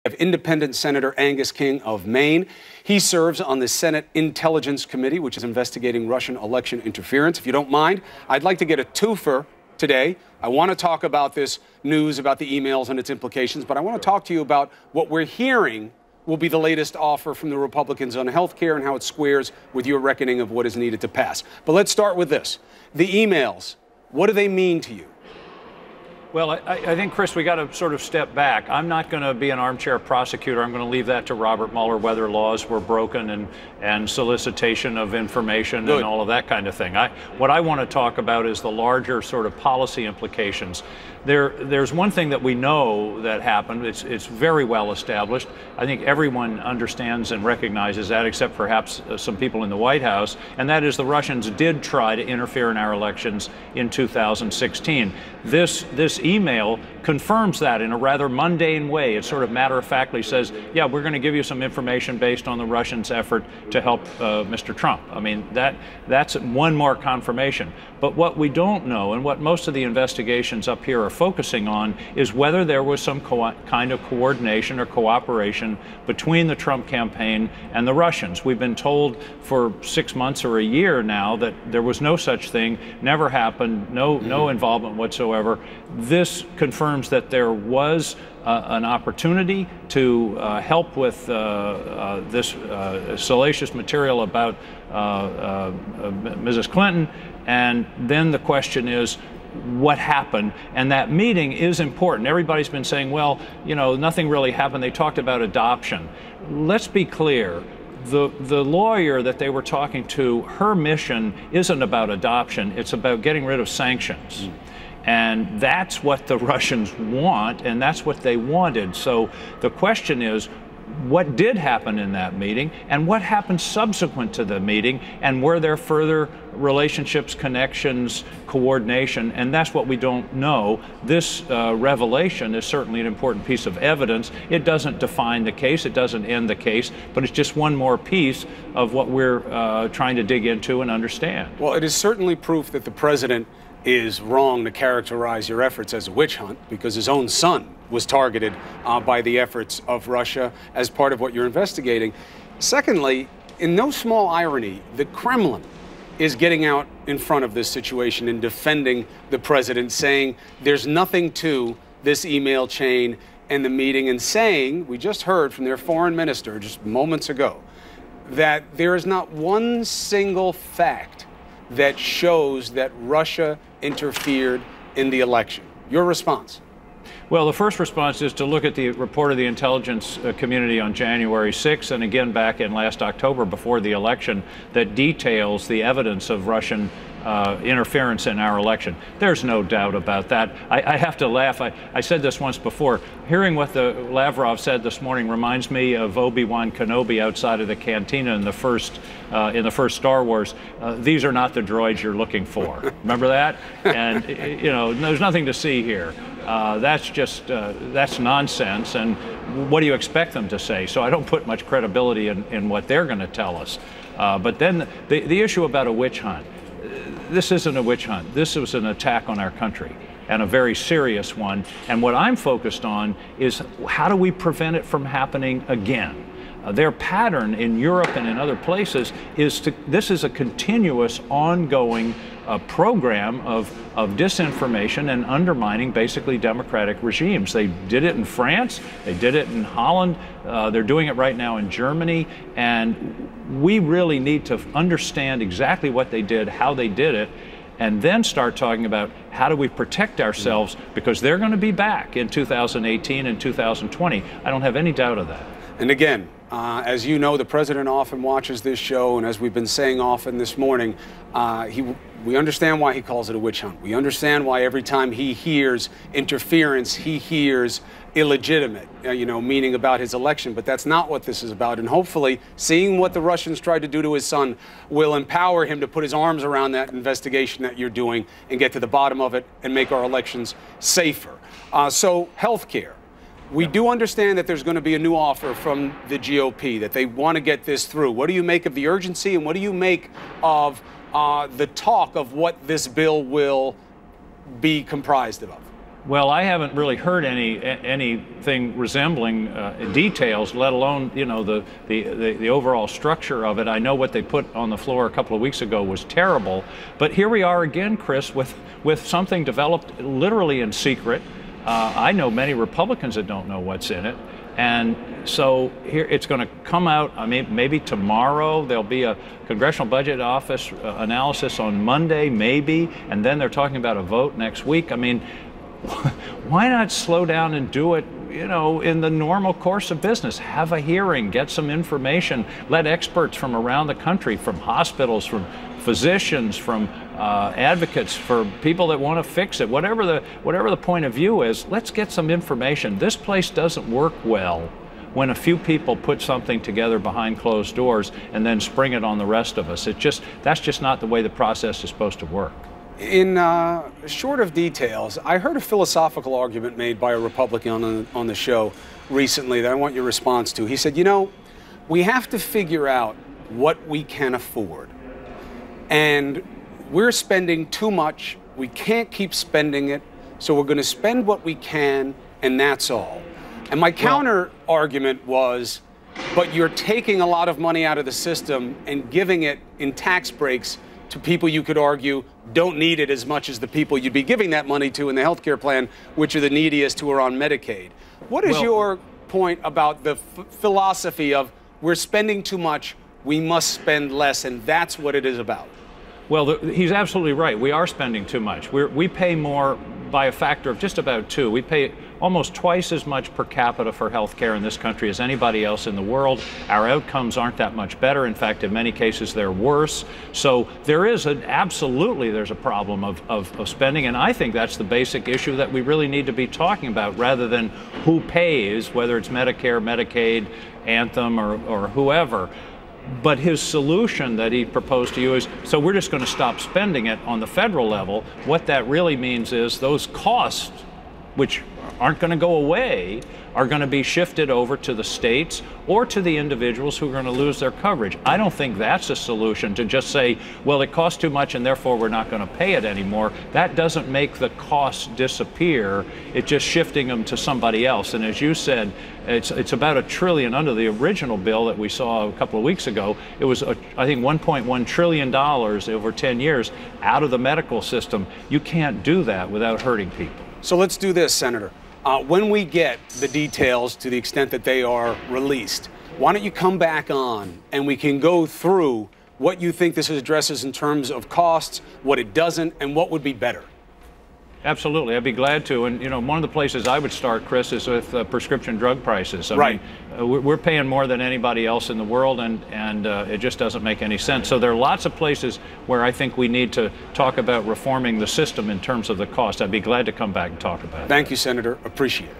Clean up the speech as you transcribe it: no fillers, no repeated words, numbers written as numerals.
of Independent Senator Angus King of Maine. He serves on the Senate Intelligence Committee, which is investigating Russian election interference. If you don't mind, I'd like to get a twofer today. I want to talk about this news about the emails and its implications, but I want to talk to you about what we're hearing will be the latest offer from the Republicans on health care and how it squares with your reckoning of what is needed to pass. But let's start with this. The emails, what do they mean to you? Well, I think, Chris, we got to sort of step back. I'm not going to be an armchair prosecutor. I'm going to leave that to Robert Mueller, whether laws were broken and solicitation of information and all of that kind of thing. What I want to talk about is the larger sort of policy implications. There's one thing that we know that happened. It's very well established. I think everyone understands and recognizes that, except perhaps some people in the White House, and that is the Russians did try to interfere in our elections in 2016. This email confirms that in a rather mundane way. It sort of matter-of-factly says, yeah, we're going to give you some information based on the Russians' effort to help Mr. Trump. I mean, that's one more confirmation. But what we don't know, and what most of the investigations up here are focusing on, is whether there was some kind of coordination or cooperation between the Trump campaign and the Russians. We've been told for 6 months or a year now that there was no such thing, never happened, no involvement whatsoever. This confirms that there was an opportunity to help with this salacious material about Mrs. Clinton. And then the question is, what happened? And that meeting is important. Everybody's been saying, well, you know, nothing really happened. They talked about adoption. Let's be clear. The lawyer that they were talking to, her mission isn't about adoption. It's about getting rid of sanctions. And that's what the Russians want, and that's what they wanted. So the question is, what did happen in that meeting, and what happened subsequent to the meeting, and were there further relationships, connections, coordination? And that's what we don't know. This revelation is certainly an important piece of evidence. It doesn't define the case, it doesn't end the case, but it's just one more piece of what we're trying to dig into and understand. Well, it is certainly proof that the president is wrong to characterize your efforts as a witch hunt, because his own son was targeted by the efforts of Russia as part of what you're investigating. Secondly, in no small irony, the Kremlin is getting out in front of this situation and defending the president, saying there's nothing to this email chain and the meeting, and saying, we just heard from their foreign minister just moments ago, that there is not one single fact that shows that Russia interfered in the election. Your response? Well, the first response is to look at the report of the intelligence community on January 6th, and again back in last October before the election, that details the evidence of Russian interference in our election. There's no doubt about that. I have to laugh. I said this once before. Hearing what the Lavrov said this morning reminds me of Obi-Wan Kenobi outside of the cantina in the first Star Wars. These are not the droids you're looking for. Remember that? And you know, there's nothing to see here. That's just that's nonsense. And what do you expect them to say? So I don't put much credibility in what they're going to tell us. But then the issue about a witch hunt. This isn't a witch hunt. This was an attack on our country, and a very serious one. And what I'm focused on is, how do we prevent it from happening again? Their pattern in Europe and in other places is this is a continuous, ongoing program of disinformation and undermining basically democratic regimes. They did it in France, they did it in Holland, they're doing it right now in Germany, and we really need to understand exactly what they did, how they did it, and then start talking about how do we protect ourselves, because they're going to be back in 2018 and 2020. I don't have any doubt of that. And again, as you know, the president often watches this show, and as we've been saying often this morning, we understand why he calls it a witch hunt. We understand why every time he hears interference, he hears illegitimate, meaning about his election. But that's not what this is about. And hopefully, seeing what the Russians tried to do to his son will empower him to put his arms around that investigation that you're doing and get to the bottom of it and make our elections safer. So, health care. We do understand that there's going to be a new offer from the GOP, that they want to get this through. What do you make of the urgency, and what do you make of the talk of what this bill will be comprised of? Well, I haven't really heard anything resembling details, let alone, you know, the overall structure of it. I know what they put on the floor a couple of weeks ago was terrible, but here we are again, Chris, with something developed literally in secret. I know many Republicans that don't know what's in it, and so here it's going to come out. I mean, maybe tomorrow there'll be a Congressional Budget Office analysis on Monday, maybe, and then they're talking about a vote next week. I mean, why not slow down and do it, you know, in the normal course of business? Have a hearing, get some information, let experts from around the country, from hospitals, from physicians, from advocates, for people that want to fix it, whatever the point of view is, let's get some information. This place doesn't work well when a few people put something together behind closed doors and then spring it on the rest of us. That's just not the way the process is supposed to work. In short of details, I heard a philosophical argument made by a Republican on the show recently that I want your response to. He said, you know, we have to figure out what we can afford. And we're spending too much. We can't keep spending it. So we're going to spend what we can, and that's all. And my counter argument was, but you're taking a lot of money out of the system and giving it in tax breaks to people you could argue don't need it as much as the people you'd be giving that money to in the health care plan, which are the neediest who are on Medicaid. What is your point about the philosophy of we're spending too much, we must spend less, and that's what it is about? Well, he's absolutely right. We are spending too much. We pay more by a factor of just about 2. We pay almost twice as much per capita for health care in this country as anybody else in the world. Our outcomes aren't that much better. In fact, in many cases, they're worse. So there is absolutely there's a problem of spending, and I think that's the basic issue that we really need to be talking about, rather than who pays, whether it's Medicare, Medicaid, Anthem, or whoever. But his solution that he proposed to you is, so we're just going to stop spending it on the federal level. What that really means is those costs, which aren't going to go away, are going to be shifted over to the states or to the individuals who are going to lose their coverage. I don't think that's a solution, to just say, well, it costs too much and therefore we're not going to pay it anymore. That doesn't make the costs disappear. It's just shifting them to somebody else. And as you said, it's about $1 trillion. Under the original bill that we saw a couple of weeks ago, it was, I think, $1.1 trillion over 10 years out of the medical system. You can't do that without hurting people. So let's do this, Senator. When we get the details, to the extent that they are released, why don't you come back on and we can go through what you think this addresses in terms of costs, what it doesn't, and what would be better? Absolutely, I'd be glad to. And you know, one of the places I would start, Chris, is with prescription drug prices. I mean, we're paying more than anybody else in the world, and it just doesn't make any sense. So there are lots of places where I think we need to talk about reforming the system in terms of the cost. I'd be glad to come back and talk about it. Thank you, Senator. Appreciate it.